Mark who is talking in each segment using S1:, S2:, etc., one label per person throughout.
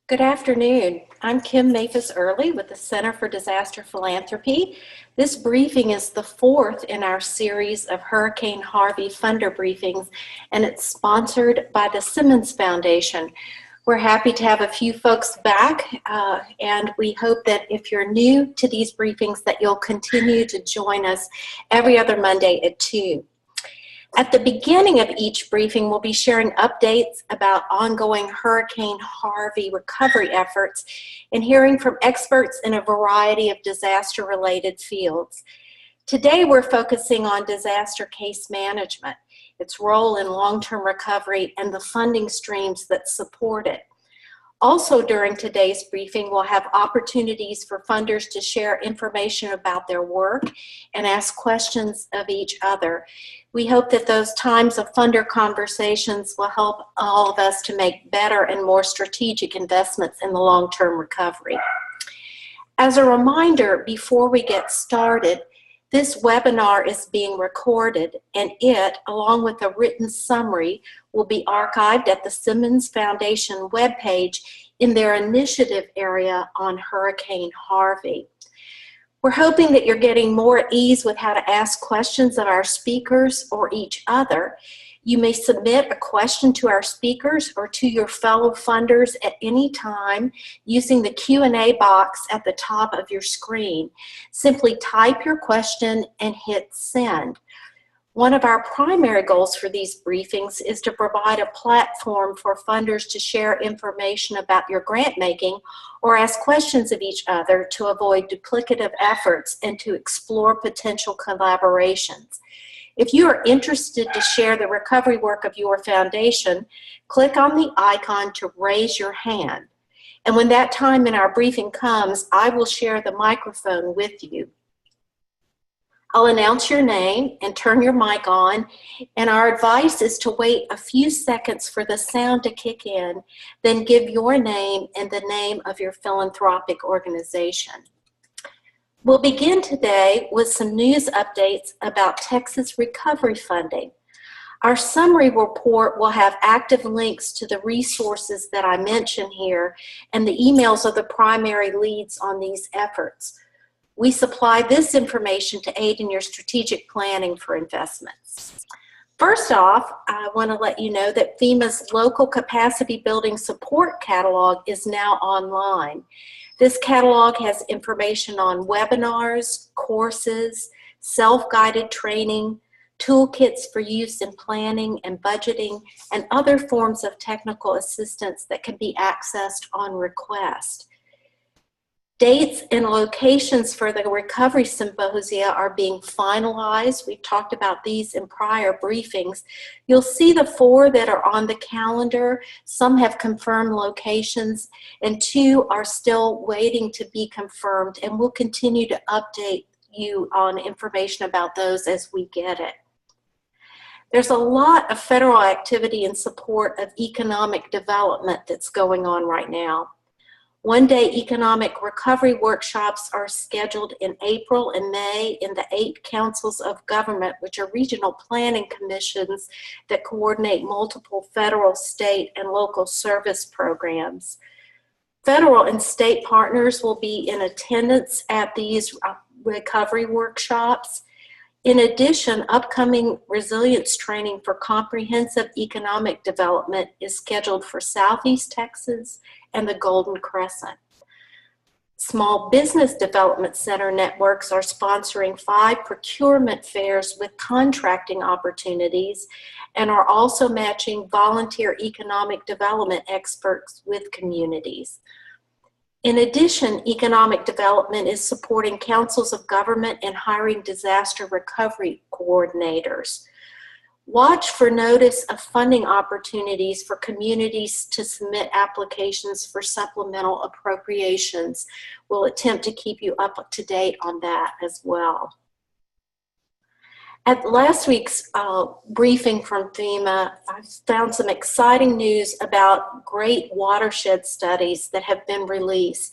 S1: Good afternoon. I'm Kim Maphis Early with the Center for Disaster Philanthropy. This briefing is the fourth in our series of Hurricane Harvey funder briefings, and it's sponsored by the Simmons Foundation. We're happy to have a few folks back, and we hope that if you're new to these briefings that you'll continue to join us every other Monday at 2. At the beginning of each briefing, we'll be sharing updates about ongoing Hurricane Harvey recovery efforts and hearing from experts in a variety of disaster-related fields. Today, we're focusing on disaster case management, its role in long-term recovery, and the funding streams that support it. Also during today's briefing, we'll have opportunities for funders to share information about their work and ask questions of each other. We hope that those times of funder conversations will help all of us to make better and more strategic investments in the long-term recovery. As a reminder, before we get started, this webinar is being recorded, and it, along with a written summary, will be archived at the Simmons Foundation webpage in their initiative area on Hurricane Harvey. We're hoping that you're getting more at ease with how to ask questions of our speakers or each other. You may submit a question to our speakers or to your fellow funders at any time using the Q&A box at the top of your screen. Simply type your question and hit send. One of our primary goals for these briefings is to provide a platform for funders to share information about your grant making or ask questions of each other to avoid duplicative efforts and to explore potential collaborations. If you are interested to share the recovery work of your foundation, click on the icon to raise your hand. And when that time in our briefing comes, I will share the microphone with you. I'll announce your name and turn your mic on, and our advice is to wait a few seconds for the sound to kick in, then give your name and the name of your philanthropic organization. We'll begin today with some news updates about Texas recovery funding. Our summary report will have active links to the resources that I mentioned here and the emails of the primary leads on these efforts. We supply this information to aid in your strategic planning for investments. First off, I want to let you know that FEMA's local capacity building support catalog is now online. This catalog has information on webinars, courses, self-guided training, toolkits for use in planning and budgeting, and other forms of technical assistance that can be accessed on request. Dates and locations for the recovery symposia are being finalized. We've talked about these in prior briefings. You'll see the 4 that are on the calendar. Some have confirmed locations and 2 are still waiting to be confirmed, and we'll continue to update you on information about those as we get it. There's a lot of federal activity in support of economic development that's going on right now. One-day economic recovery workshops are scheduled in April and May in the 8 councils of government, which are regional planning commissions that coordinate multiple federal, state, and local service programs. Federal and state partners will be in attendance at these recovery workshops. In addition, upcoming resilience training for comprehensive economic development is scheduled for Southeast Texas and the Golden Crescent. Small Business Development Center networks are sponsoring 5 procurement fairs with contracting opportunities and are also matching volunteer economic development experts with communities. In addition, economic development is supporting councils of government and hiring disaster recovery coordinators. Watch for notice of funding opportunities for communities to submit applications for supplemental appropriations. We'll attempt to keep you up to date on that as well. At last week's briefing from FEMA, I found some exciting news about great watershed studies that have been released.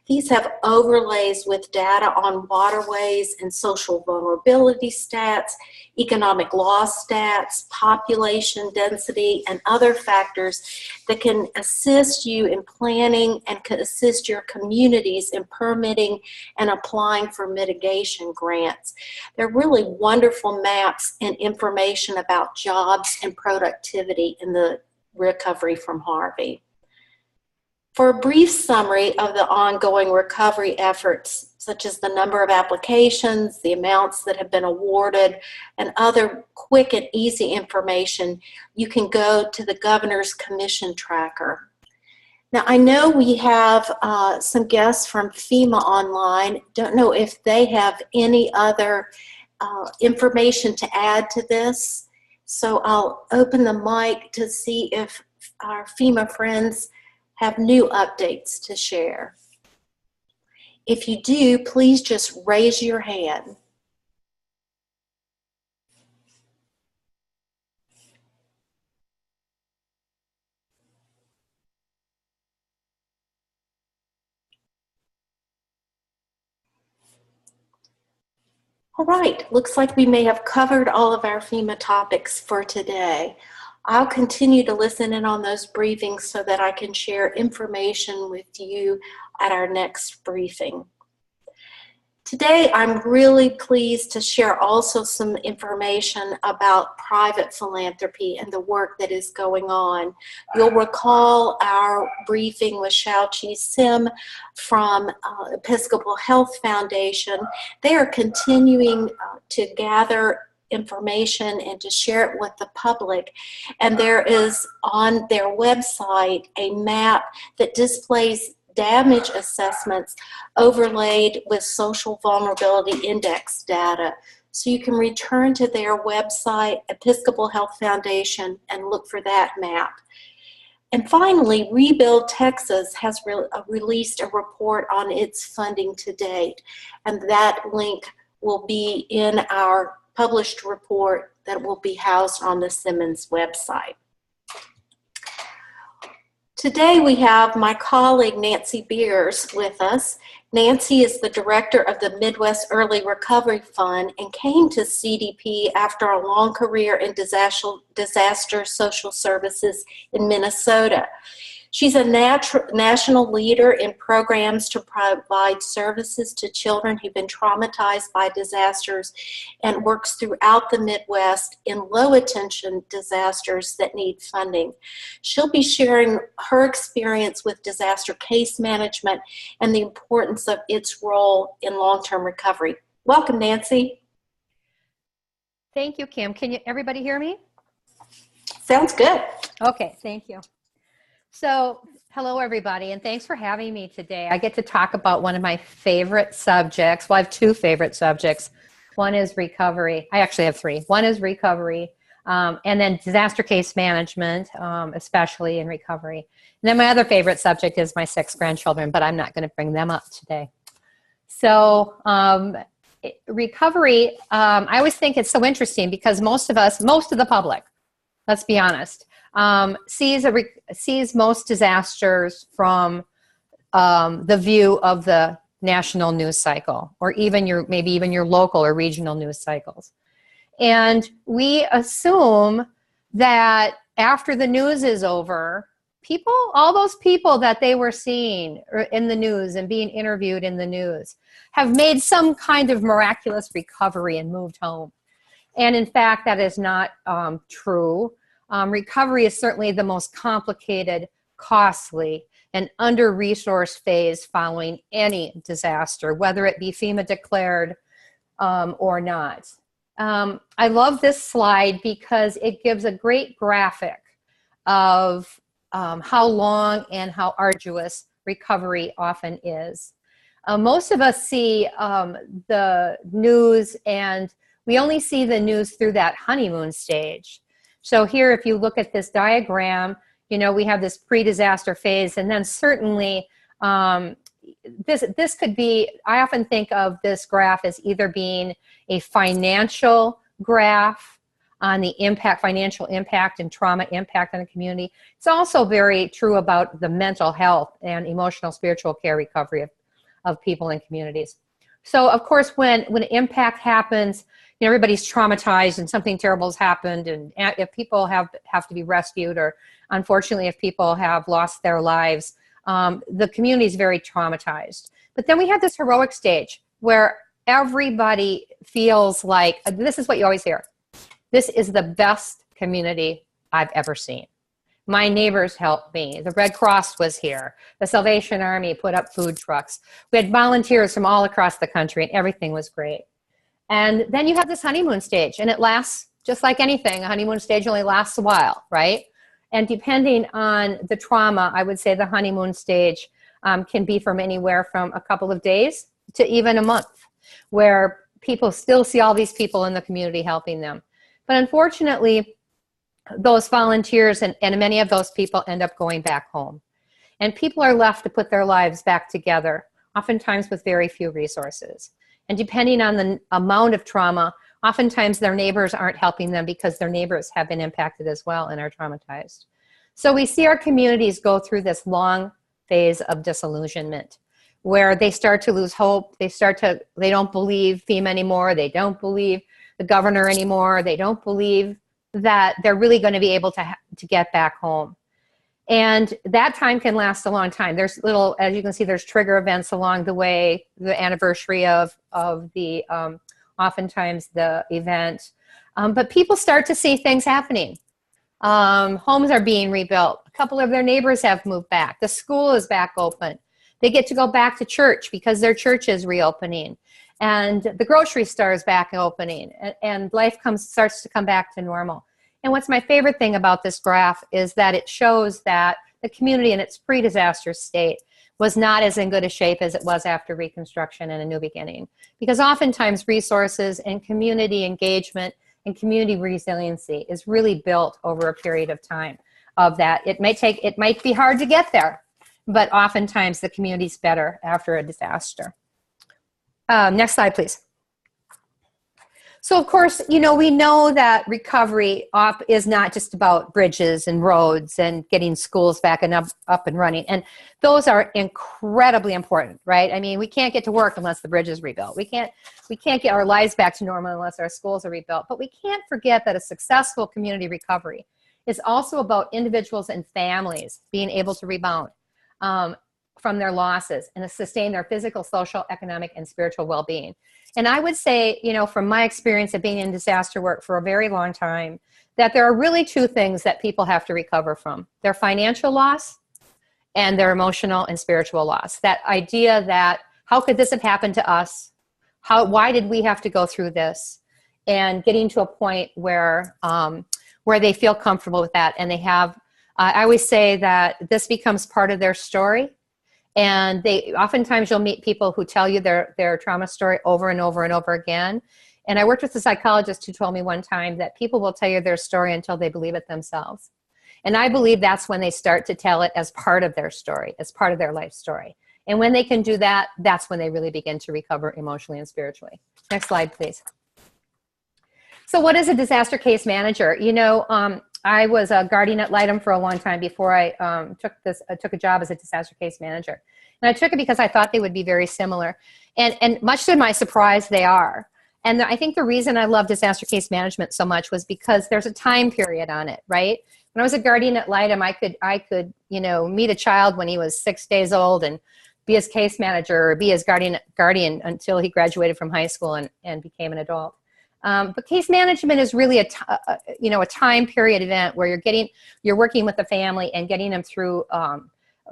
S1: These have overlays with data on waterways and social vulnerability stats, economic loss stats, population density, and other factors that can assist you in planning and can assist your communities in permitting and applying for mitigation grants. They're really wonderful maps and information about jobs and productivity in the recovery from Harvey. For a brief summary of the ongoing recovery efforts, such as the number of applications, the amounts that have been awarded, and other quick and easy information, you can go to the Governor's Commission Tracker. Now, I know we have some guests from FEMA online. Don't know if they have any other information to add to this. So I'll open the mic to see if our FEMA friends have new updates to share. If you do, please just raise your hand. All right, looks like we may have covered all of our FEMA topics for today. I'll continue to listen in on those briefings so that I can share information with you at our next briefing. Today, I'm really pleased to share also some information about private philanthropy and the work that is going on. You'll recall our briefing with Xiaoqi Sim from Episcopal Health Foundation. They are continuing to gather information and to share it with the public. And there is on their website a map that displays damage assessments overlaid with social vulnerability index data. So you can return to their website, Episcopal Health Foundation, and look for that map. And finally, Rebuild Texas has released a report on its funding to date. And that link will be in our published report that will be housed on the Simmons website. Today we have my colleague Nancy Beers with us. Nancy is the director of the Midwest Early Recovery Fund and came to CDP after a long career in disaster social services in Minnesota. She's a national leader in programs to provide services to children who've been traumatized by disasters and works throughout the Midwest in low-attention disasters that need funding. She'll be sharing her experience with disaster case management and the importance of its role in long-term recovery. Welcome, Nancy.
S2: Thank you, Kim. Can everybody hear me?
S1: Sounds good.
S2: Okay, thank you. So, hello everybody, and thanks for having me today. I get to talk about one of my favorite subjects. Well, I have two favorite subjects. One is recovery. I actually have three. One is recovery, and then disaster case management, especially in recovery. And then my other favorite subject is my 6 grandchildren, but I'm not going to bring them up today. So, recovery, I always think it's so interesting because most of the public, let's be honest, sees most disasters from the view of the national news cycle, or even maybe even your local or regional news cycles. And we assume that after the news is over, all those people that they were seeing in the news and being interviewed in the news have made some kind of miraculous recovery and moved home. And in fact, that is not true. Recovery is certainly the most complicated, costly, and under-resourced phase following any disaster, whether it be FEMA declared or not. I love this slide because it gives a great graphic of how long and how arduous recovery often is. Most of us see the news, and we only see the news through that honeymoon stage. So here, if you look at this diagram, we have this pre-disaster phase, and then certainly this could be, I often think of this graph as either being a financial graph on the financial impact and trauma impact on the community. It's also very true about the mental health and emotional spiritual care recovery of people and communities. So of course, when impact happens, you know, everybody's traumatized and something terrible has happened, and if people have to be rescued, or unfortunately if people have lost their lives, the community is very traumatized. But then we have this heroic stage where everybody feels like, this is what you always hear, this is the best community I've ever seen. My neighbors helped me. The Red Cross was here. The Salvation Army put up food trucks. We had volunteers from all across the country, and everything was great. And then you have this honeymoon stage, and it lasts just like anything. A honeymoon stage only lasts a while, right? And depending on the trauma, I would say the honeymoon stage can be from anywhere from a couple of days to even a month, where people still see all these people in the community helping them. But unfortunately, those volunteers and many of those people end up going back home. And people are left to put their lives back together, oftentimes with very few resources. And depending on the amount of trauma, oftentimes their neighbors aren't helping them because their neighbors have been impacted as well and are traumatized. So we see our communities go through this long phase of disillusionment, where they start to lose hope. They don't believe FEMA anymore. They don't believe the governor anymore. They don't believe that they're really going to be able to get back home. And that time can last a long time. There's little, as you can see, there's trigger events along the way, the anniversary of the, oftentimes the event. But people start to see things happening. Homes are being rebuilt. A couple of their neighbors have moved back. The school is back open. They get to go back to church because their church is reopening. And the grocery store is back opening, and life starts to come back to normal. And what's my favorite thing about this graph is that it shows that the community in its pre-disaster state was not as in good a shape as it was after Reconstruction and a new beginning. Because oftentimes resources and community engagement and community resiliency is really built over a period of time of that. It might be hard to get there, but oftentimes the community's better after a disaster. Next slide, please. So of course, you know, we know that recovery is not just about bridges and roads and getting schools back and up and running. And those are incredibly important, right? I mean, we can't get to work unless the bridge is rebuilt. We can't get our lives back to normal unless our schools are rebuilt. But we can't forget that a successful community recovery is also about individuals and families being able to rebound from their losses and to sustain their physical, social, economic, and spiritual well-being. And I would say, you know, from my experience of being in disaster work for a very long time, that there are really two things that people have to recover from: their financial loss and their emotional and spiritual loss. That idea that, how could this have happened to us? Why did we have to go through this? And getting to a point where they feel comfortable with that, and they have, I always say that this becomes part of their story. And oftentimes you'll meet people who tell you their trauma story over and over and over again. And I worked with a psychologist who told me one time that people will tell you their story until they believe it themselves. And I believe that's when they start to tell it as part of their story, as part of their life story. And when they can do that, that's when they really begin to recover emotionally and spiritually. Next slide, please. So what is a disaster case manager? You know, I was a guardian ad litem for a long time before I took a job as a disaster case manager. And I took it because I thought they would be very similar. And much to my surprise, they are. And I think the reason I love disaster case management so much was because there's a time period on it, right? When I was a guardian ad litem, I could, you know, meet a child when he was 6 days old and be his case manager or be his guardian until he graduated from high school and became an adult. But case management is really a time period event where you're working with the family and getting them through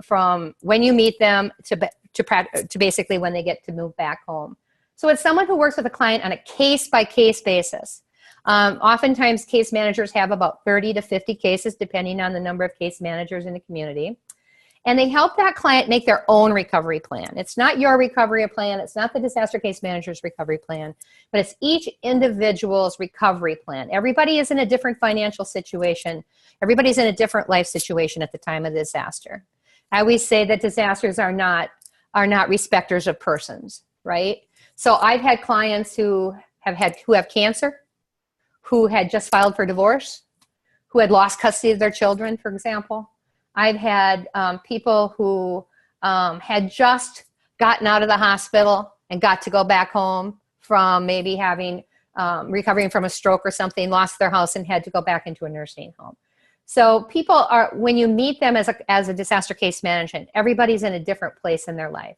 S2: from when you meet them to basically when they get to move back home. So it's someone who works with a client on a case-by-case basis. Oftentimes case managers have about 30 to 50 cases depending on the number of case managers in the community. And they help that client make their own recovery plan. It's not your recovery plan. It's not the disaster case manager's recovery plan, but it's each individual's recovery plan. Everybody is in a different financial situation. Everybody's in a different life situation at the time of the disaster. I always say that disasters are not respecters of persons, right? So I've had clients who have cancer, who had just filed for divorce, who had lost custody of their children, for example. I've had people who had just gotten out of the hospital and got to go back home from maybe having, recovering from a stroke or something, lost their house and had to go back into a nursing home. So people are, when you meet them as a disaster case management, everybody's in a different place in their life.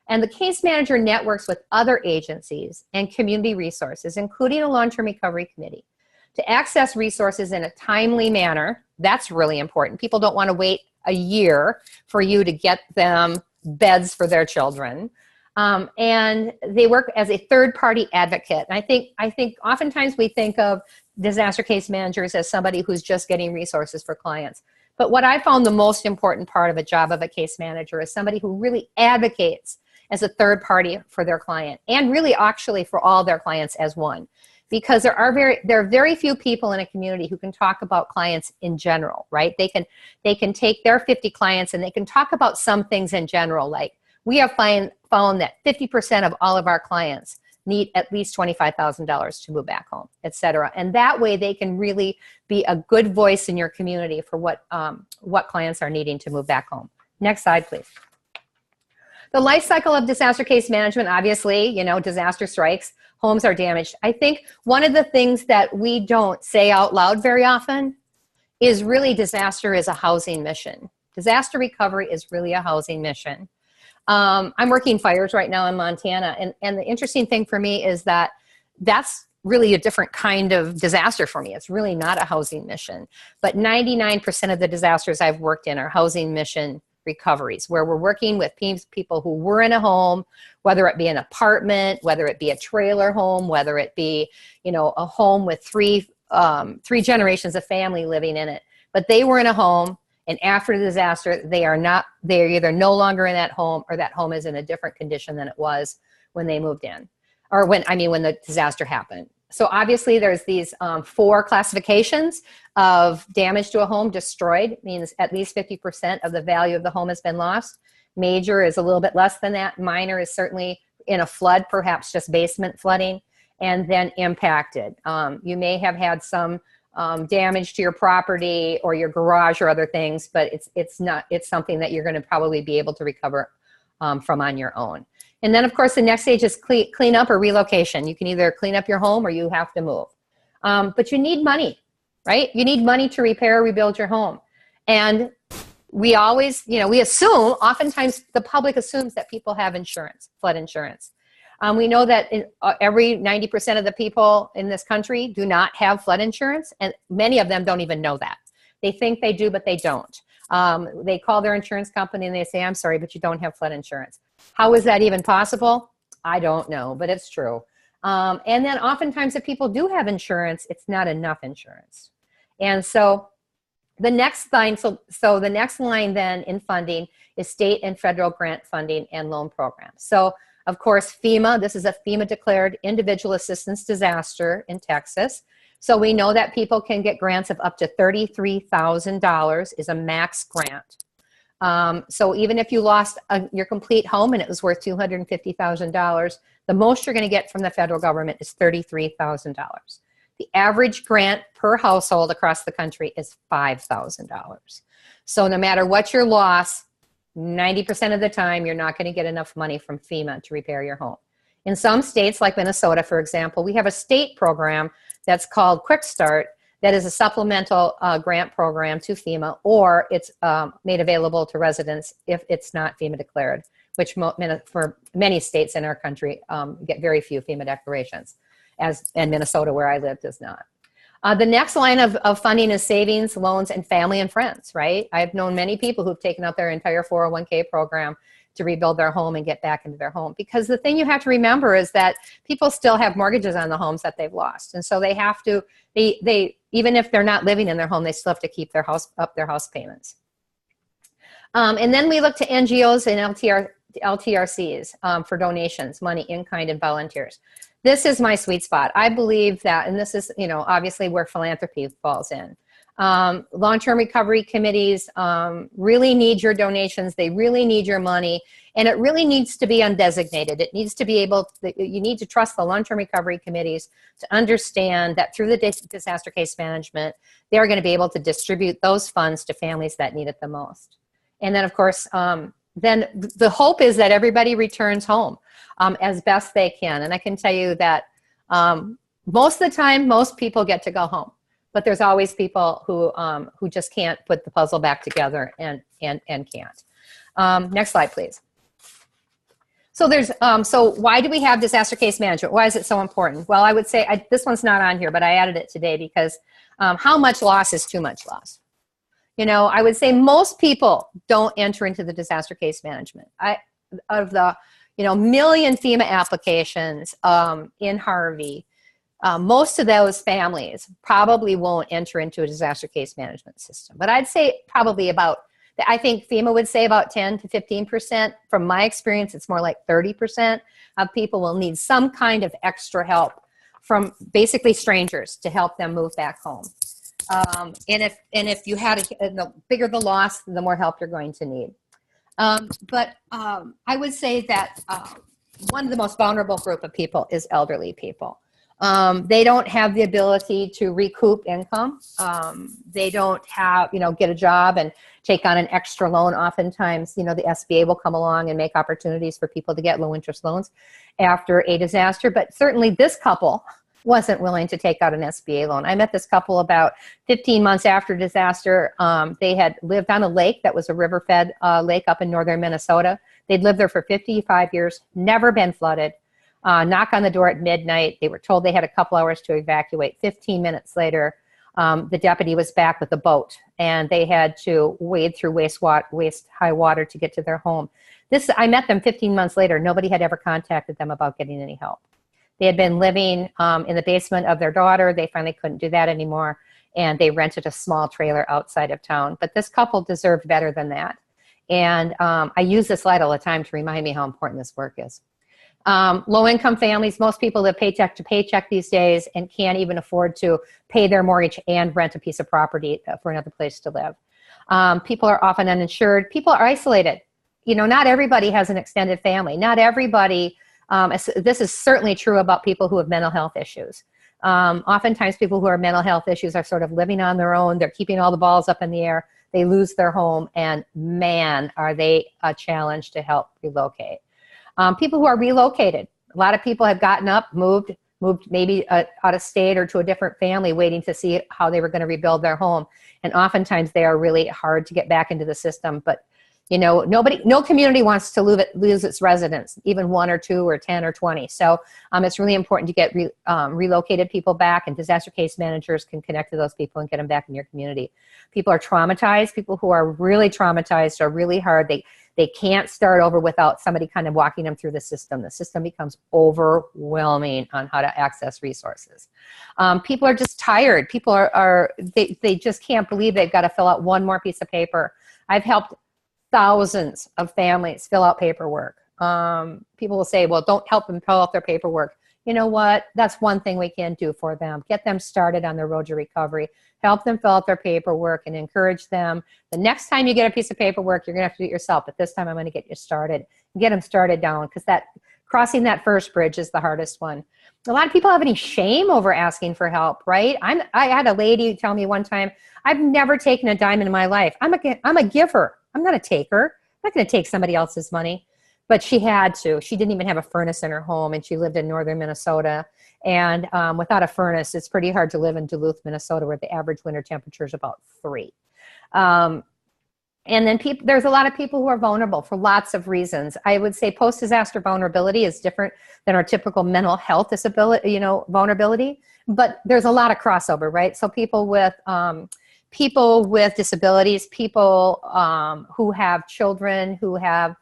S2: And the case manager networks with other agencies and community resources, including a long-term recovery committee, to access resources in a timely manner. That's really important. People don't want to wait a year for you to get them beds for their children. And they work as a third-party advocate. And I think oftentimes we think of disaster case managers as somebody who's just getting resources for clients. But what I found the most important part of a job of a case manager is somebody who really advocates as a third party for their client, and really actually for all their clients as one. Because there are very few people in a community who can talk about clients in general, right? They can take their 50 clients and they can talk about some things in general, like we have found that 50% of all of our clients need at least $25,000 to move back home, et cetera. And that way they can really be a good voice in your community for what clients are needing to move back home. Next slide, please. The life cycle of disaster case management, obviously, you know, disaster strikes, homes are damaged. I think one of the things that we don't say out loud very often is really disaster is a housing mission. Disaster recovery is really a housing mission. I'm working fires right now in Montana, and the interesting thing for me is that that's really a different kind of disaster for me. It's really not a housing mission, but 99% of the disasters I've worked in are housing mission recoveries, where we're working with people who were in a home, whether it be an apartment, whether it be a trailer home, whether it be, you know, a home with three generations of family living in it, but they were in a home, and after the disaster, they're either no longer in that home, or that home is in a different condition than it was when they moved in, or when the disaster happened. So obviously there's these 4 classifications of damage to a home. Destroyed means at least 50% of the value of the home has been lost. Major is a little bit less than that. Minor is certainly in a flood, perhaps just basement flooding. And then impacted. You may have had some damage to your property or your garage or other things, but it's something that you're going to probably be able to recover from on your own. And then, of course, the next stage is clean up or relocation. You can either clean up your home or you have to move. But you need money, right? You need money to repair or rebuild your home. And we always, we assume, oftentimes the public assumes that people have insurance, flood insurance. We know that every 90% of the people in this country do not have flood insurance, and many of them don't even know that. They think they do, but they don't. They call their insurance company and they say, I'm sorry, but you don't have flood insurance. How is that even possible? I don't know, but it's true. And then oftentimes if people do have insurance, it's not enough insurance. And so the next line, so the next line then in funding is state and federal grant funding and loan programs. So of course, FEMA, this is a FEMA declared individual assistance disaster in Texas. So we know that people can get grants of up to $33,000 is a max grant. So even if you lost your complete home and it was worth $250,000, the most you're going to get from the federal government is $33,000. The average grant per household across the country is $5,000. So no matter what your loss, 90% of the time, you're not going to get enough money from FEMA to repair your home. In some states, like Minnesota, for example, we have a state program that's called Quick Start that is a supplemental grant program to FEMA, or it's made available to residents if it's not FEMA declared, which for many states in our country get very few FEMA declarations, and Minnesota, where I live, does not. The next line of funding is savings, loans, and family and friends, right? I've known many people who've taken out their entire 401k program to rebuild their home and get back into their home. Because the thing you have to remember is that people still have mortgages on the homes that they've lost. And so they have to, they even if they're not living in their home, they still have to keep their house payments. And then we look to NGOs and LTRCs for donations, money, in kind, and volunteers. This is my sweet spot. I believe that, and this is, obviously where philanthropy falls in. Long-term recovery committees really need your donations. They really need your money, and it really needs to be undesignated. It needs to be you need to trust the long-term recovery committees to understand that through the disaster case management, they're going to be able to distribute those funds to families that need it the most. And then, of course, then the hope is that everybody returns home as best they can. And I can tell you that most of the time, most people get to go home, but there's always people who just can't put the puzzle back together and can't. Next slide, please. So so why do we have disaster case management? Why is it so important? Well, I would say this one's not on here, but I added it today because how much loss is too much loss? You know, I would say most people don't enter into the disaster case management. Of the million FEMA applications in Harvey, most of those families probably won't enter into a disaster case management system. But I'd say probably I think FEMA would say about 10 to 15%. From my experience, it's more like 30% of people will need some kind of extra help from basically strangers to help them move back home. And if you had the bigger the loss, the more help you're going to need. But I would say that one of the most vulnerable group of people is elderly people. They don't have the ability to recoup income. They don't have, get a job and take on an extra loan. Oftentimes, the SBA will come along and make opportunities for people to get low interest loans after a disaster. But certainly this couple wasn't willing to take out an SBA loan. I met this couple about 15 months after disaster. They had lived on a lake that was a river-fed lake up in northern Minnesota. They'd lived there for 55 years, never been flooded. Knock on the door at midnight. They were told they had a couple hours to evacuate. 15 minutes later, the deputy was back with a boat, and they had to wade through waist-high water to get to their home. I met them 15 months later. Nobody had ever contacted them about getting any help. They had been living in the basement of their daughter. They finally couldn't do that anymore, and they rented a small trailer outside of town. But this couple deserved better than that. And I use this slide all the time to remind me how important this work is. Low-income families, most people live paycheck to paycheck these days and can't even afford to pay their mortgage and rent a piece of property for another place to live. People are often uninsured. People are isolated. Not everybody has an extended family. Not everybody, this is certainly true about people who have mental health issues. Oftentimes people who have mental health issues are sort of living on their own. They're keeping all the balls up in the air. They lose their home, and man, are they a challenge to help relocate. People who are relocated. A lot of people have gotten up, moved maybe out of state or to a different family, waiting to see how they were going to rebuild their home. And oftentimes they are really hard to get back into the system. But no community wants to lose its residents, even 1 or 2 or 10 or 20. So it's really important to get relocated people back, and disaster case managers can connect to those people and get them back in your community. People are traumatized. People who are really traumatized are really hard. They can't start over without somebody kind of walking them through the system. The system becomes overwhelming on how to access resources. People are just tired. People they just can't believe they've got to fill out one more piece of paper. I've helped thousands of families fill out paperwork. People will say, well, don't help them fill out their paperwork. You know what? That's one thing we can do for them. Get them started on their road to recovery. Help them fill out their paperwork and encourage them. The next time you get a piece of paperwork, you're going to have to do it yourself. But this time I'm going to get you started. Get them started down, because crossing that first bridge is the hardest one. A lot of people have any shame over asking for help, right? I had a lady tell me one time, I've never taken a dime in my life. I'm a giver. I'm not a taker. I'm not going to take somebody else's money. But she had to. She didn't even have a furnace in her home, and she lived in northern Minnesota. And without a furnace, it's pretty hard to live in Duluth, Minnesota, where the average winter temperature is about 3. And then there's a lot of people who are vulnerable for lots of reasons. I would say post-disaster vulnerability is different than our typical mental health disability, vulnerability. But there's a lot of crossover, right? So people with disabilities, people who have children who have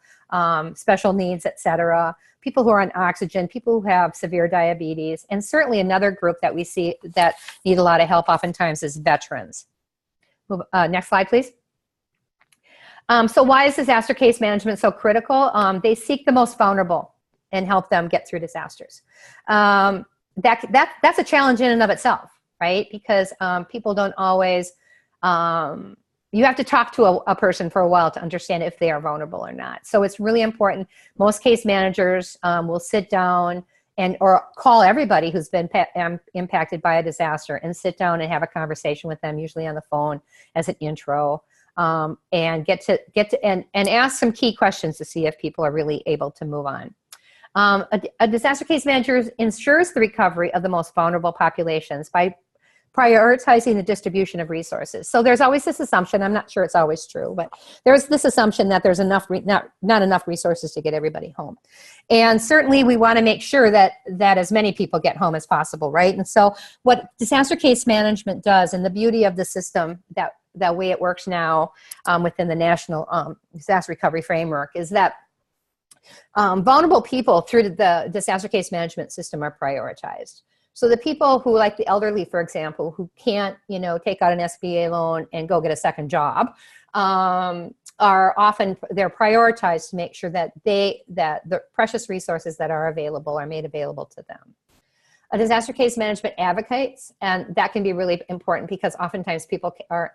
S2: special needs, et cetera, people who are on oxygen, people who have severe diabetes, and certainly another group that we see that need a lot of help oftentimes is veterans. Next slide, please. So why is disaster case management so critical? They seek the most vulnerable and help them get through disasters. That's a challenge in and of itself, right? Because people don't always, you have to talk to a person for a while to understand if they are vulnerable or not. So it's really important. Most case managers will sit down or call everybody who's been impacted by a disaster and sit down and have a conversation with them, usually on the phone as an intro. and and ask some key questions to see if people are really able to move on. A disaster case manager ensures the recovery of the most vulnerable populations by prioritizing the distribution of resources. So there's always this assumption, I'm not sure it's always true, but there's this assumption that there's not enough resources to get everybody home. And certainly we want to make sure that as many people get home as possible, right? And so what disaster case management does, and the beauty of the system, that way it works now within the National Disaster Recovery Framework, is that vulnerable people through the disaster case management system are prioritized. So the people who, like the elderly, for example, who can't, take out an SBA loan and go get a second job, are often, they're prioritized to make sure that the precious resources that are available are made available to them. A disaster case management advocates, and that can be really important because oftentimes people aren't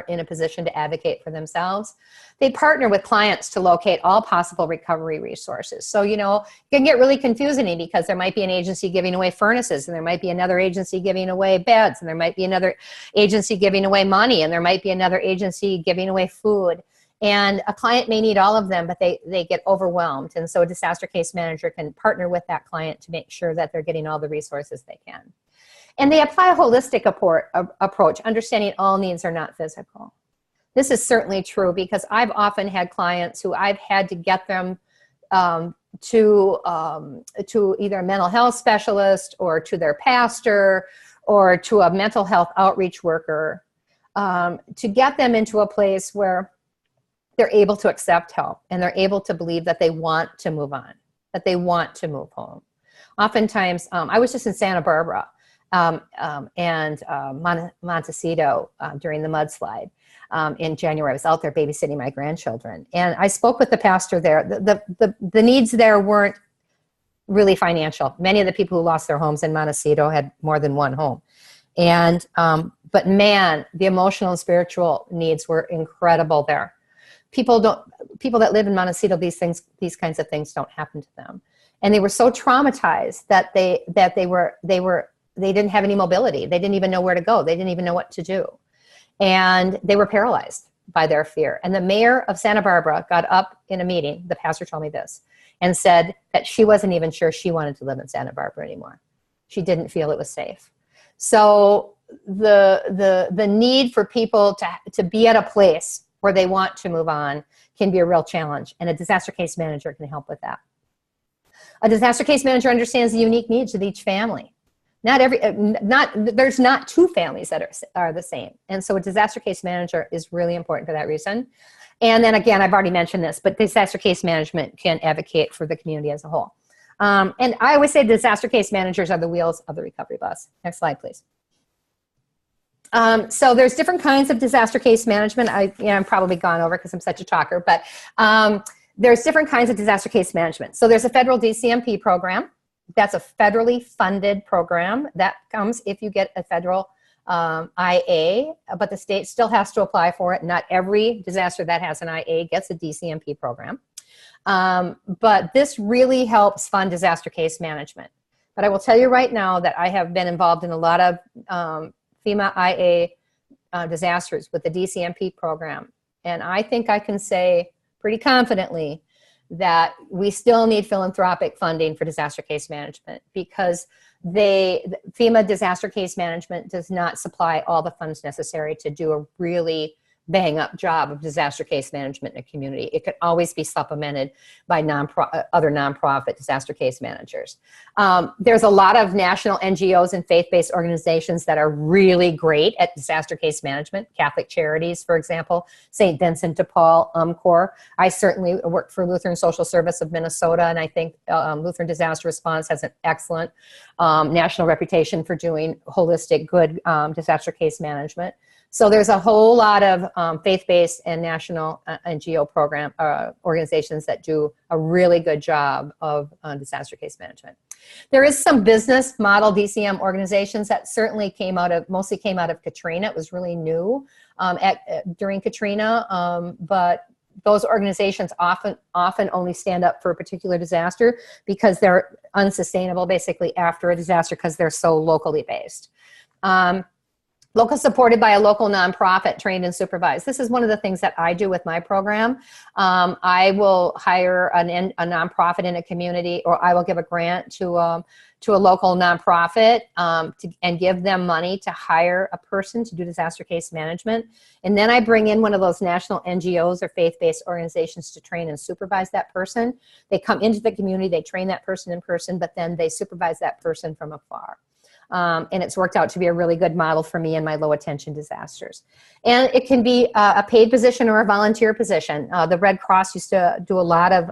S2: in a position to advocate for themselves. They partner with clients to locate all possible recovery resources. So, it can get really confusing because there might be an agency giving away furnaces, and there might be another agency giving away beds, and there might be another agency giving away money, and there might be another agency giving away food. And a client may need all of them, but they get overwhelmed. And so a disaster case manager can partner with that client to make sure that they're getting all the resources they can. And they apply a holistic approach, understanding all needs are not physical. This is certainly true because I've often had clients who I've had to get them to either a mental health specialist or to their pastor or to a mental health outreach worker to get them into a place where they're able to accept help and they're able to believe that they want to move on, that they want to move home. Oftentimes, I was just in Santa Barbara and Montecito during the mudslide in January. I was out there babysitting my grandchildren, and I spoke with the pastor there. The needs there weren't really financial. Many of the people who lost their homes in Montecito had more than one home, and but man, the emotional and spiritual needs were incredible there. People that live in Montecito, these kinds of things don't happen to them, and they were so traumatized that they didn't have any mobility. They didn't even know where to go. They didn't even know what to do. And they were paralyzed by their fear. And the mayor of Santa Barbara got up in a meeting, the pastor told me this, and said that she wasn't even sure she wanted to live in Santa Barbara anymore. She didn't feel it was safe. So the need for people to be at a place where they want to move on can be a real challenge. And a disaster case manager can help with that. A disaster case manager understands the unique needs of each family. There's not two families that are the same. And so a disaster case manager is really important for that reason. And then again, I've already mentioned this, but disaster case management can advocate for the community as a whole. And I always say disaster case managers are the wheels of the recovery bus. Next slide, please. So there's different kinds of disaster case management. I'm probably gone over because I'm such a talker, but there's different kinds of disaster case management. So there's a federal DCMP program. That's a federally funded program that comes if you get a federal IA, but the state still has to apply for it. Not every disaster that has an IA gets a DCMP program. But this really helps fund disaster case management. But I will tell you right now that I have been involved in a lot of FEMA IA disasters with the DCMP program. And I think I can say pretty confidently that we still need philanthropic funding for disaster case management because FEMA disaster case management does not supply all the funds necessary to do a really bang-up job of disaster case management in a community. It could always be supplemented by other nonprofit disaster case managers. There's a lot of national NGOs and faith-based organizations that are really great at disaster case management. Catholic Charities, for example, St. Vincent de Paul, UMCOR. I certainly work for Lutheran Social Service of Minnesota, and I think Lutheran Disaster Response has an excellent national reputation for doing holistic, good disaster case management. So there's a whole lot of faith-based and national NGO program organizations that do a really good job of disaster case management. There is some business model DCM organizations that certainly mostly came out of Katrina. It was really new during Katrina, but those organizations often only stand up for a particular disaster because they're unsustainable basically after a disaster because they're so locally based. Local supported by a local nonprofit, trained and supervised. This is one of the things that I do with my program. I will hire a nonprofit in a community, or I will give a grant to a local nonprofit and give them money to hire a person to do disaster case management. And then I bring in one of those national NGOs or faith-based organizations to train and supervise that person. They come into the community, they train that person in person, but then they supervise that person from afar. And it's worked out to be a really good model for me in my low attention disasters. And it can be a paid position or a volunteer position. The Red Cross used to do a lot of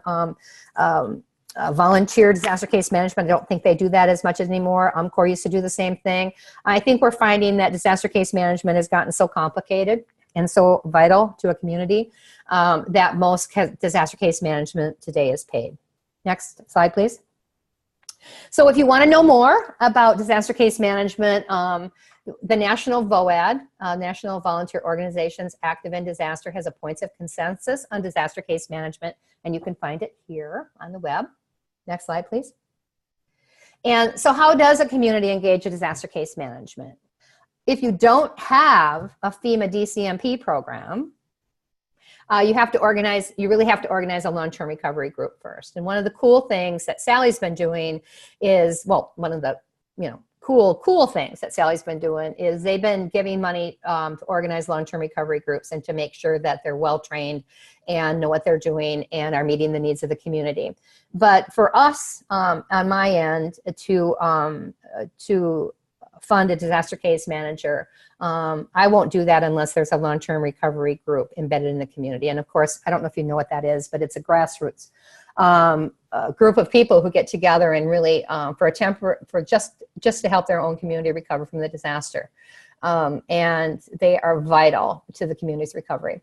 S2: volunteer disaster case management. I don't think they do that as much anymore. Corps used to do the same thing. I think we're finding that disaster case management has gotten so complicated and so vital to a community that most disaster case management today is paid. Next slide, please. So if you want to know more about disaster case management, the National VOAD, National Volunteer Organizations Active in Disaster, has a points of consensus on disaster case management, and you can find it here on the web. Next slide, please. And so how does a community engage in disaster case management? If you don't have a FEMA DCMP program, you really have to organize a long-term recovery group first. And one of the cool things that Sally's been doing is, well, one of the, cool things that Sally's been doing is they've been giving money to organize long-term recovery groups and to make sure that they're well-trained and know what they're doing and are meeting the needs of the community. But for us, on my end, to fund a disaster case manager, I won't do that unless there's a long-term recovery group embedded in the community. And of course, I don't know if you know what that is, but it's a grassroots group of people who get together and really just to help their own community recover from the disaster. And they are vital to the community's recovery.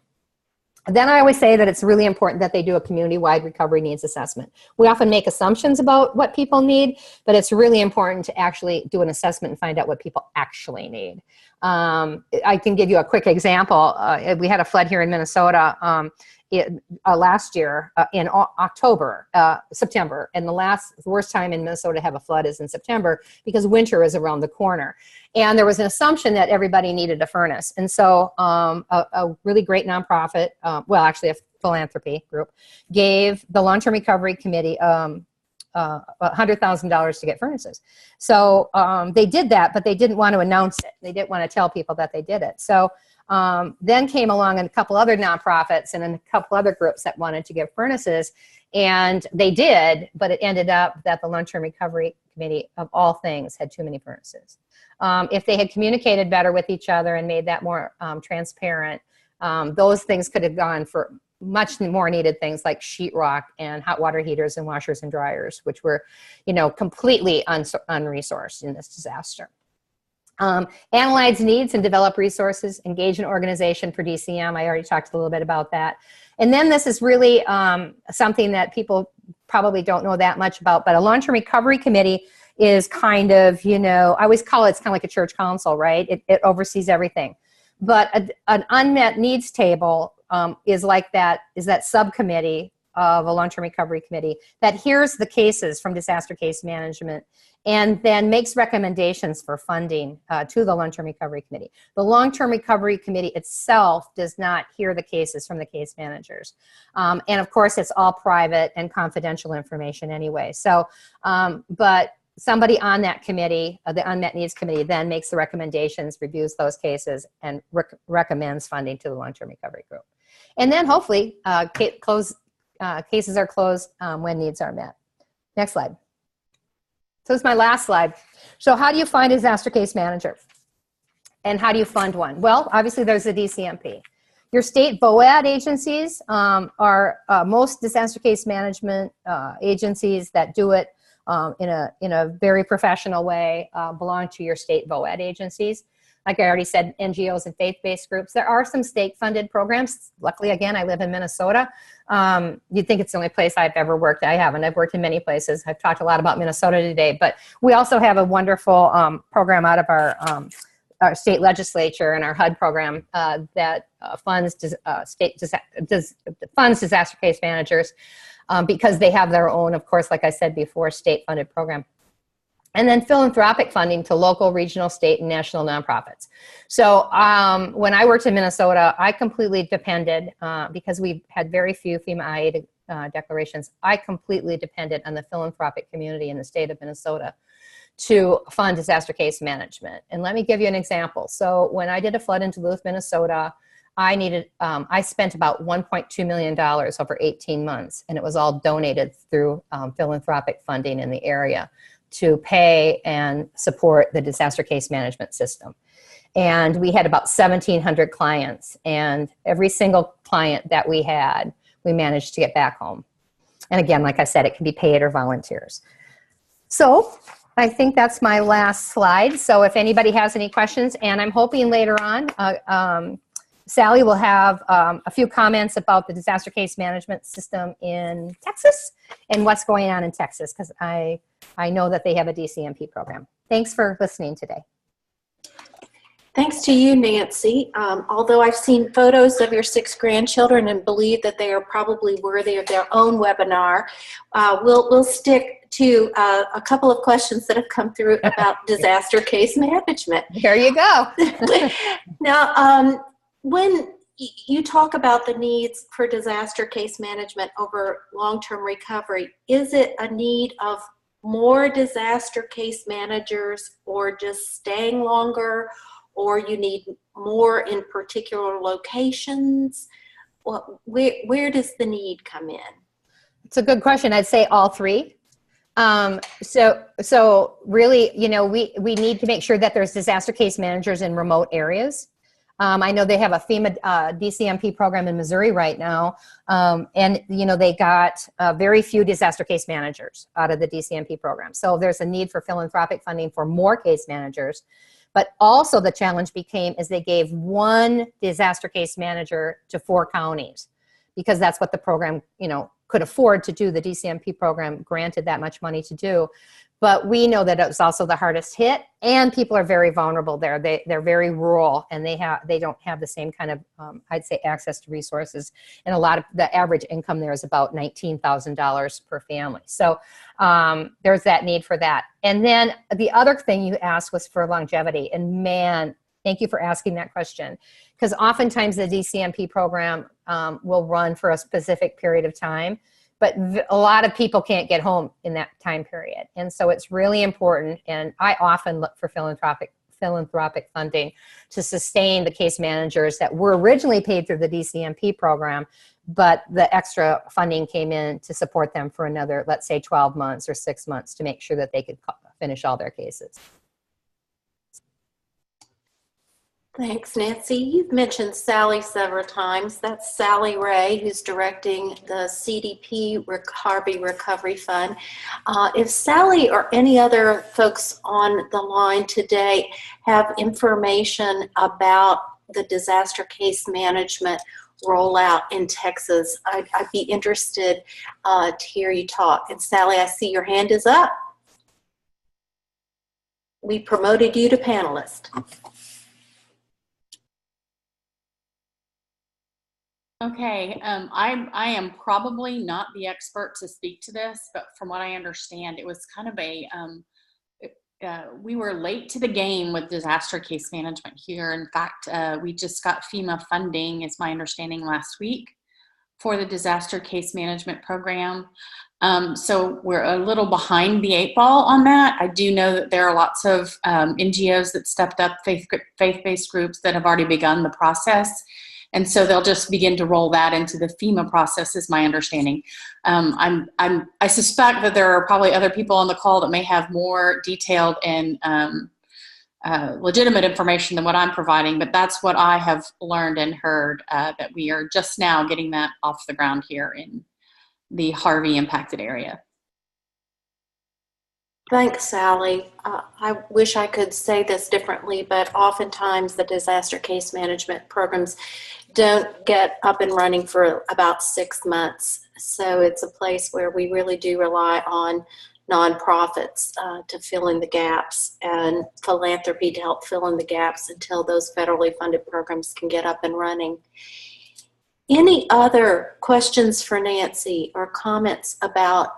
S2: Then I always say that it's really important that they do a community-wide recovery needs assessment. We often make assumptions about what people need, but it's really important to actually do an assessment and find out what people actually need. I can give you a quick example. We had a flood here in Minnesota last year in September, and the worst time in Minnesota to have a flood is in September because winter is around the corner. And there was an assumption that everybody needed a furnace. And so a really great nonprofit, well, actually a philanthropy group, gave the Long-Term Recovery Committee $100,000 to get furnaces. So they did that, but they didn't want to announce it. They didn't want to tell people that they did it. So then came along a couple other nonprofits and a couple other groups that wanted to give furnaces, and they did, but it ended up that the Long-Term Recovery Committee, of all things, had too many furnaces. If they had communicated better with each other and made that more transparent, those things could have gone for much more needed things like sheetrock and hot water heaters and washers and dryers, which were, completely unresourced in this disaster. Analyze needs and develop resources, engage an organization for DCM. I already talked a little bit about that. And then this is really something that people probably don't know that much about, but a long-term recovery committee is kind of, I always call it's kind of like a church council, right? It oversees everything. But an unmet needs table is that subcommittee of a long-term recovery committee that hears the cases from disaster case management and then makes recommendations for funding to the long-term recovery committee. The long-term recovery committee itself does not hear the cases from the case managers. And of course, it's all private and confidential information anyway. So, but somebody on that committee, the unmet needs committee, then makes the recommendations, reviews those cases, and recommends funding to the long-term recovery group. And then hopefully cases are closed when needs are met. Next slide. So this is my last slide. So how do you find a disaster case manager? And how do you fund one? Well, obviously there's the DCMP. Your state VOAD agencies are most disaster case management agencies that do it in a very professional way belong to your state VOAD agencies. Like I already said, NGOs and faith-based groups. There are some state-funded programs. Luckily, again, I live in Minnesota. You'd think it's the only place I've ever worked. I haven't. I've worked in many places. I've talked a lot about Minnesota today. But we also have a wonderful program out of our state legislature and our HUD program that funds disaster case managers because they have their own, of course, like I said before, state-funded program. And then philanthropic funding to local, regional, state, and national nonprofits. So when I worked in Minnesota, I completely depended, because we had very few FEMA aid declarations, I completely depended on the philanthropic community in the state of Minnesota to fund disaster case management. And let me give you an example. So when I did a flood in Duluth, Minnesota, I spent about $1.2 million over 18 months, and it was all donated through philanthropic funding in the area to pay and support the disaster case management system. And we had about 1,700 clients, and every single client that we had, we managed to get back home. And again, like I said, it can be paid or volunteers. So I think that's my last slide. So if anybody has any questions, and I'm hoping later on, Sally will have a few comments about the disaster case management system in Texas and what's going on in Texas, because I know that they have a DCMP program. Thanks for listening today.
S1: Thanks to you, Nancy. Although I've seen photos of your 6 grandchildren and believe that they are probably worthy of their own webinar, we'll stick to a couple of questions that have come through about disaster case management.
S2: There you go.
S1: Now, when you talk about the needs for disaster case management over long-term recovery, is it a need of more disaster case managers, or just staying longer, or you need more in particular locations? Well, where does the need come in?
S2: It's a good question. I'd say all three. So really, you know, we need to make sure that there's disaster case managers in remote areas. I know they have a FEMA DCMP program in Missouri right now, and you know, they got very few disaster case managers out of the DCMP program. So there's a need for philanthropic funding for more case managers. But also the challenge became is they gave 1 disaster case manager to 4 counties, because that's what the program, you know, could afford to do. The DCMP program granted that much money to do. But we know that it was also the hardest hit, and people are very vulnerable there. They're very rural, and they don't have the same kind of, I'd say, access to resources. And a lot of the average income there is about $19,000 per family. So there's that need for that. And then the other thing you asked was for longevity. And man, thank you for asking that question, because oftentimes the DCMP program will run for a specific period of time. But a lot of people can't get home in that time period. And so it's really important, and I often look for philanthropic funding to sustain the case managers that were originally paid through the DCMP program, but the extra funding came in to support them for another, let's say, 12 months or 6 months to make sure that they could finish all their cases.
S1: Thanks, Nancy. You've mentioned Sally several times. That's Sally Ray, who's directing the CDP Harvey Recovery Fund. If Sally or any other folks on the line today have information about the disaster case management rollout in Texas, I'd be interested to hear you talk. And Sally, I see your hand is up. We promoted you to panelist.
S3: Okay, I am probably not the expert to speak to this, but from what I understand, it was kind of a, we were late to the game with disaster case management here. In fact, we just got FEMA funding, is my understanding, last week for the disaster case management program. So we're a little behind the 8 ball on that. I do know that there are lots of NGOs that stepped up, faith-based groups that have already begun the process. And so they'll just begin to roll that into the FEMA process, is my understanding. I suspect that there are probably other people on the call that may have more detailed and legitimate information than what I'm providing, but that's what I have learned and heard, that we are just now getting that off the ground here in the Harvey impacted area.
S1: Thanks, Sally. I wish I could say this differently, but oftentimes the disaster case management programs don't get up and running for about 6 months. So it's a place where we really do rely on nonprofits to fill in the gaps, and philanthropy to help fill in the gaps until those federally funded programs can get up and running. Any other questions for Nancy or comments about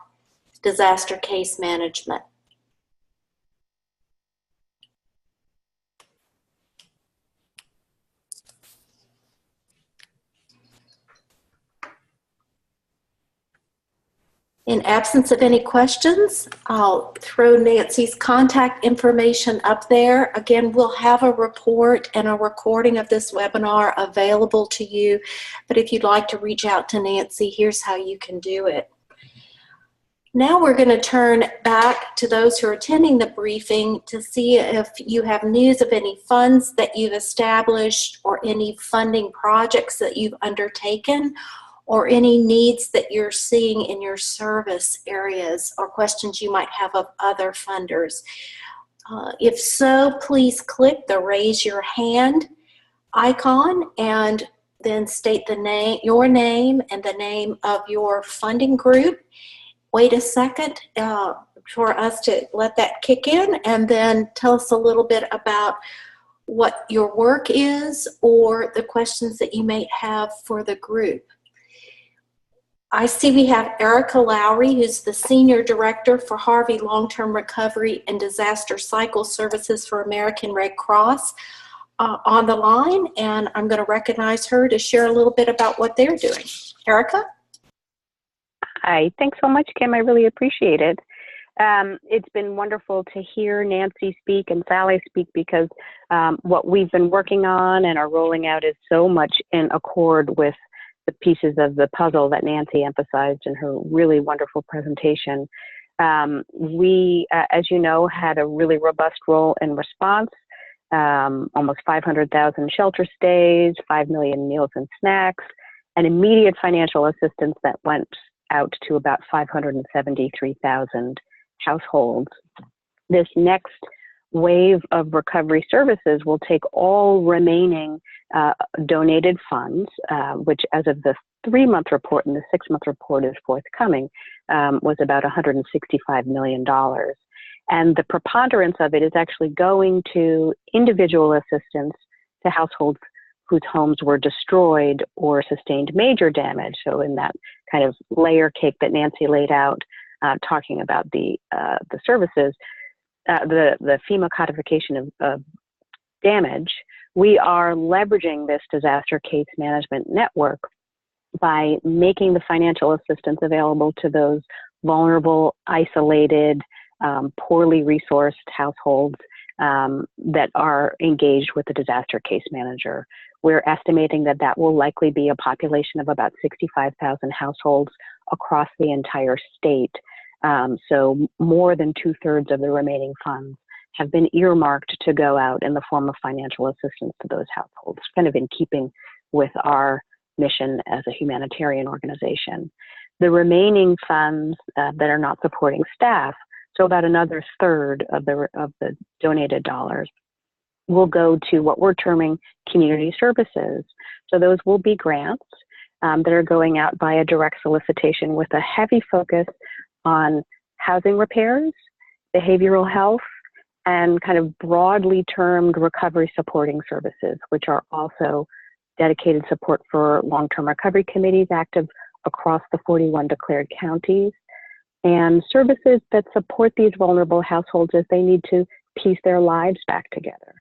S1: disaster case management? In absence of any questions, I'll throw Nancy's contact information up there. Again, we'll have a report and a recording of this webinar available to you, but if you'd like to reach out to Nancy, here's how you can do it. Now we're going to turn back to those who are attending the briefing to see if you have news of any funds that you've established or any funding projects that you've undertaken, or any needs that you're seeing in your service areas, or questions you might have of other funders. If so, please click the raise your hand icon and then state the name, your name and the name of your funding group. Wait a second for us to let that kick in, and then tell us a little bit about what your work is or the questions that you may have for the group. I see we have Erica Lowry, who's the Senior Director for Harvey Long-Term Recovery and Disaster Cycle Services for American Red Cross on the line, and I'm going to recognize her to share a little bit about what they're doing. Erica?
S4: Hi, thanks so much, Kim. I really appreciate it. It's been wonderful to hear Nancy speak and Sally speak, because what we've been working on and are rolling out is so much in accord with the pieces of the puzzle that Nancy emphasized in her really wonderful presentation. We, as you know, had a really robust role in response, almost 500,000 shelter stays, 5 million meals and snacks, and immediate financial assistance that went out to about 573,000 households. This next wave of recovery services will take all remaining donated funds, which as of the 3-month report and the 6-month report is forthcoming, was about $165 million. And the preponderance of it is actually going to individual assistance to households whose homes were destroyed or sustained major damage. So in that kind of layer cake that Nancy laid out, talking about the services, the FEMA codification of damage, we are leveraging this disaster case management network by making the financial assistance available to those vulnerable, isolated, poorly resourced households that are engaged with the disaster case manager. We're estimating that that will likely be a population of about 65,000 households across the entire state. So more than 2/3 of the remaining funds have been earmarked to go out in the form of financial assistance to those households, kind of in keeping with our mission as a humanitarian organization. The remaining funds that are not supporting staff, so about another 1/3 of the donated dollars, will go to what we're terming community services. So those will be grants that are going out via direct solicitation with a heavy focus on housing repairs, behavioral health, and kind of broadly termed recovery supporting services, which are also dedicated support for long-term recovery committees active across the 41 declared counties, and services that support these vulnerable households as they need to piece their lives back together.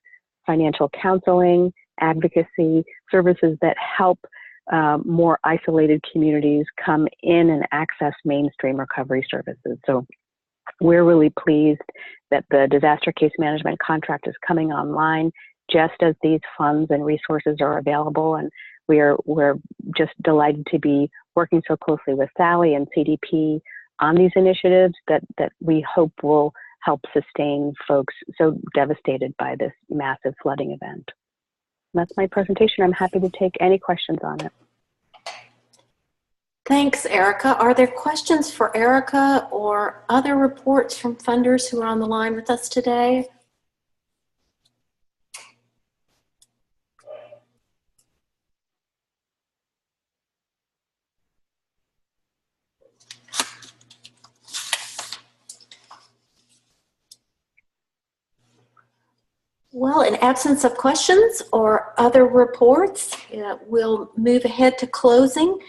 S4: Financial counseling, advocacy, services that help more isolated communities come in and access mainstream recovery services. So we're really pleased that the disaster case management contract is coming online just as these funds and resources are available. And we're just delighted to be working so closely with Sally and CDP on these initiatives that we hope will help sustain folks so devastated by this massive flooding event. That's my presentation. I'm happy to take any questions on it.
S1: Thanks, Erica. Are there questions for Erica or other reports from funders who are on the line with us today? Well, in absence of questions or other reports, we'll move ahead to closing.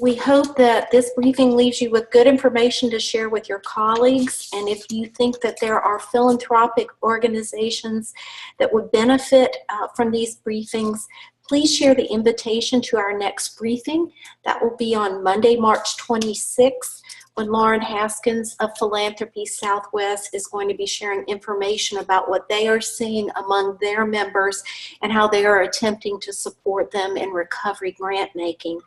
S1: We hope that this briefing leaves you with good information to share with your colleagues. And if you think that there are philanthropic organizations that would benefit from these briefings, please share the invitation to our next briefing. That will be on Monday, March 26th, when Lauren Haskins of Philanthropy Southwest is going to be sharing information about what they are seeing among their members and how they are attempting to support them in recovery grant making.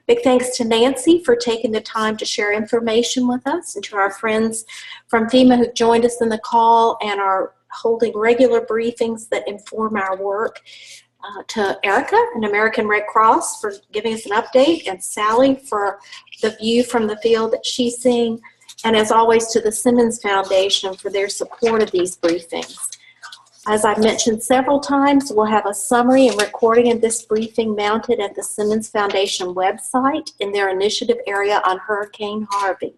S1: Big thanks to Nancy for taking the time to share information with us, and to our friends from FEMA who joined us in the call and are holding regular briefings that inform our work. To Erica and American Red Cross for giving us an update, and Sally for the view from the field that she's seeing, and as always to the Simmons Foundation for their support of these briefings. As I've mentioned several times, we'll have a summary and recording of this briefing mounted at the Simmons Foundation website in their initiative area on Hurricane Harvey.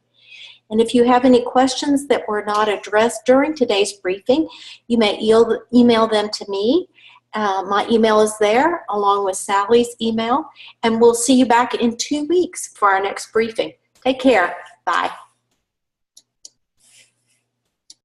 S1: And if you have any questions that were not addressed during today's briefing, you may email them to me. My email is there along with Sally's email, and we'll see you back in 2 weeks for our next briefing. Take care. Bye.